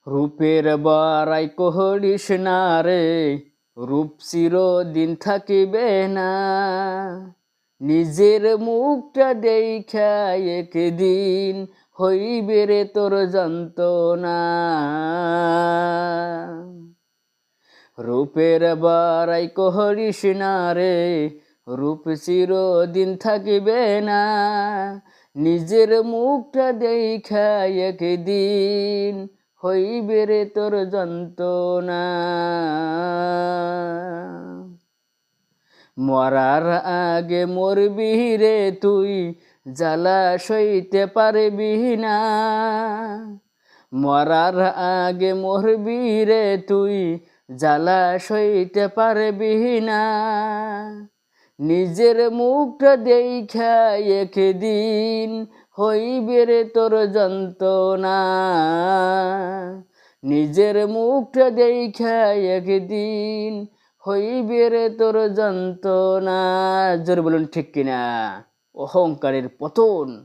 রূপের বারাই কহরিস না রে, রূপ চিরদিন থাকিবে না। নিজের মুখটা দেখা একদিন হইবে রে তোর যন্ত্রণা। রূপের বারাই কহরিস না রে, রূপ চিরদিন থাকিবে না। নিজের মুখটা দেখা একদিন হইবে রে তোর যন্ত্রণা। মরার আগে মরবি রে তুই, জ্বালা সইতে পারবি না। মরার আগে মরবি রে তুই, জ্বালা সইতে পারবি না। নিজের মুখটা দেখা একদিন হইবে রে তোর যন্ত্রণা। নিজের মুখটা দেখা একদিন হইবে রে তোর যন্ত্রণা। জোরে বলুন ঠিক কিনা? অহংকারের পতন।